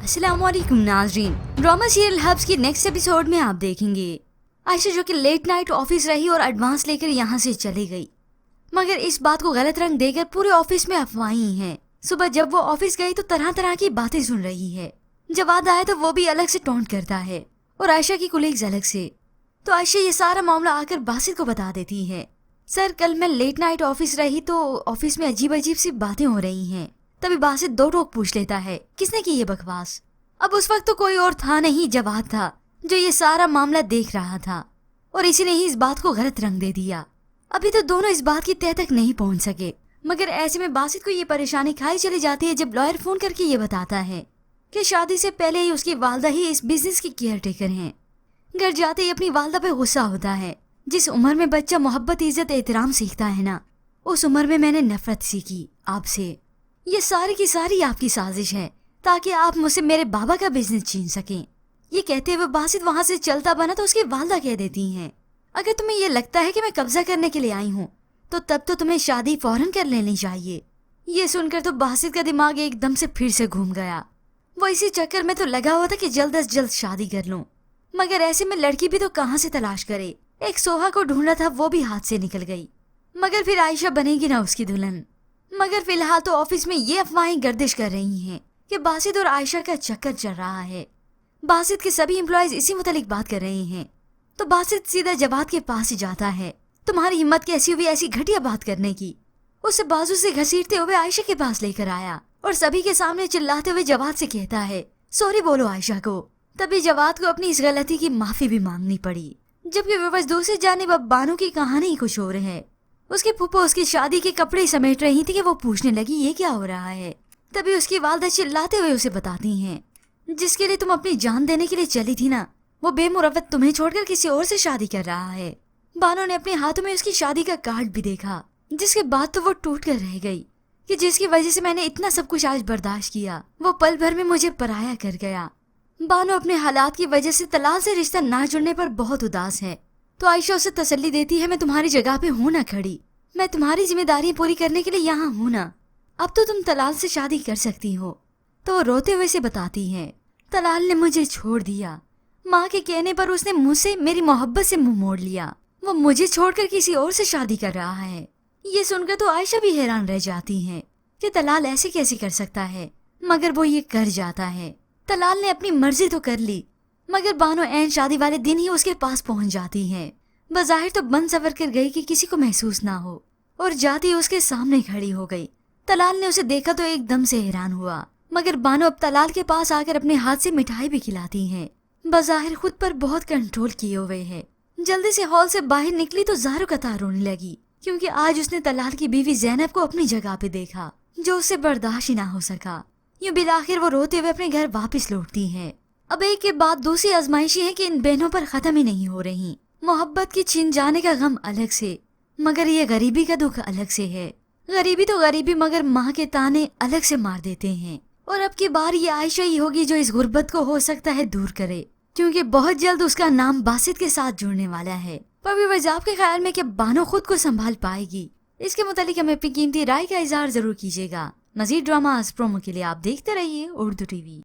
अस्सलाम वालेकुम नाज़रीन। ड्रामा सीरियल हब्स की नेक्स्ट एपिसोड में आप देखेंगे आयशा जो कि लेट नाइट ऑफिस रही और एडवांस लेकर यहाँ से चली गई, मगर इस बात को गलत रंग देकर पूरे ऑफिस में अफवाहें हैं। सुबह जब वो ऑफिस गई तो तरह तरह की बातें सुन रही है। जवाद आया तो वो भी अलग से टोंट करता है और आयशा की कुलीग्स अलग से। तो आयशा ये सारा मामला आकर बासित को बता देती है। सर कल मैं लेट नाइट ऑफिस रही तो ऑफिस में अजीब अजीब सी बातें हो रही हैं। तभी बासित दो टोक पूछ लेता है, किसने की ये बकवास? अब उस वक्त तो कोई और था नहीं, जवाद था जो ये सारा मामला देख रहा था और इसी ने ही इस बात को गलत रंग दे दिया। अभी तो दोनों इस बात की तह तक नहीं पहुंच सके, मगर ऐसे में बासित को ये परेशानी खाई चली जाती है जब लॉयर फोन करके ये बताता है कि शादी से पहले ही उसकी वालदा ही इस बिजनेस की केयर टेकर हैं। घर जाते ही अपनी वालदा पे गुस्सा होता है। जिस उम्र में बच्चा मोहब्बत इज्जत एहतराम सीखता है ना, उस उम्र में मैंने नफरत सीखी आपसे। ये सारी की सारी आपकी साजिश है ताकि आप मुझसे मेरे बाबा का बिजनेस छीन सकें। ये कहते हुए बासित वहाँ से चलता बना तो उसकी वालदा कह देती हैं, अगर तुम्हें ये लगता है कि मैं कब्जा करने के लिए आई हूँ तो तब तो तुम्हें शादी फौरन कर लेनी चाहिए। ये सुनकर तो बासित का दिमाग एकदम से फिर से घूम गया। वो इसी चक्कर में तो लगा हुआ था कि जल्द अज जल्द शादी कर लूं, मगर ऐसे में लड़की भी तो कहाँ से तलाश करे। एक सोहा को ढूंढा था, वो भी हाथ से निकल गई, मगर फिर आयशा बनेगी ना उसकी दुल्हन। मगर फिलहाल तो ऑफिस में ये अफवाहें गर्दिश कर रही हैं कि बासित और आयशा का चक्कर चल रहा है। बासित के सभी एम्प्लॉयज इसी मुतालिक बात कर रहे हैं। तो बासित सीधा जवाद के पास ही जाता है। तुम्हारी हिम्मत कैसी हुई ऐसी घटिया बात करने की? उसे बाजू से घसीटते हुए आयशा के पास लेकर आया और सभी के सामने चिल्लाते हुए जवाद से कहता है, सॉरी बोलो आयशा को। तभी जवाद को अपनी इस गलती की माफी भी मांगनी पड़ी। जबकि बस दूसरी जानिब अब बानो की कहानी कुछ और है। उसकी फूफा उसकी शादी के कपड़े समेट रही थी कि वो पूछने लगी ये क्या हो रहा है। तभी उसकी वालदा चिल्लाते हुए उसे बताती हैं, जिसके लिए तुम अपनी जान देने के लिए चली थी ना, वो बेमुरवत तुम्हें छोड़कर किसी और से शादी कर रहा है। बानो ने अपने हाथों में उसकी शादी का कार्ड भी देखा, जिसके बाद तो वो टूट कर रह गई कि जिसकी वजह से मैंने इतना सब कुछ आज बर्दाश्त किया, वो पल भर में मुझे पराया कर गया। बानो अपने हालात की वजह से तलाल से रिश्ता ना जुड़ने पर बहुत उदास है। तो आयशा उसे तसल्ली देती है, मैं तुम्हारी जगह पे हूँ ना खड़ी, मैं तुम्हारी जिम्मेदारी पूरी करने के लिए यहाँ हूँ ना, अब तो तुम तलाल से शादी कर सकती हो। तो वो रोते हुए से बताती है, तलाल ने मुझे छोड़ दिया, माँ के कहने पर उसने मुझसे मेरी मोहब्बत से मुंह मोड़ लिया, वो मुझे छोड़कर किसी और से शादी कर रहा है। ये सुनकर तो आयशा भी हैरान रह जाती है कि तलाल ऐसे कैसे कर सकता है, मगर वो ये कर जाता है। तलाल ने अपनी मर्जी तो कर ली, मगर बानो ऐन शादी वाले दिन ही उसके पास पहुंच जाती है। बज़ाहिर तो बन सवर कर गई कि किसी को महसूस ना हो, और जाती उसके सामने खड़ी हो गई। तलाल ने उसे देखा तो एकदम से हैरान हुआ, मगर बानो अब तलाल के पास आकर अपने हाथ से मिठाई भी खिलाती है। बज़ाहिर खुद पर बहुत कंट्रोल किए हुए है। जल्दी से हॉल से बाहर निकली तो ज़ारो कतार रोने लगी, क्योंकि आज उसने तलाल की बीवी ज़ैनब को अपनी जगह पे देखा, जो उससे बर्दाश्त ही ना हो सका। यूं बिलाखिर वो रोते हुए अपने घर वापस लौटती है। अब एक के बाद दूसरी आजमाइशी है कि इन बहनों पर खत्म ही नहीं हो रही। मोहब्बत की छिन जाने का गम अलग से, मगर ये गरीबी का दुख अलग से है। गरीबी तो गरीबी, मगर माँ के ताने अलग से मार देते हैं। और अब की बार ये आयशा ही होगी जो इस गुर्बत को हो सकता है दूर करे, क्योंकि बहुत जल्द उसका नाम बासित के साथ जुड़ने वाला है। पर व्यूअर्स, आपके ख्याल में क्या बानो खुद को संभाल पाएगी? इसके मुतालिक हमें अपनी कीमती राय का इजहार जरूर कीजिएगा। मजीद ड्रामास प्रोमो के लिए आप देखते रहिए उर्दू टीवी।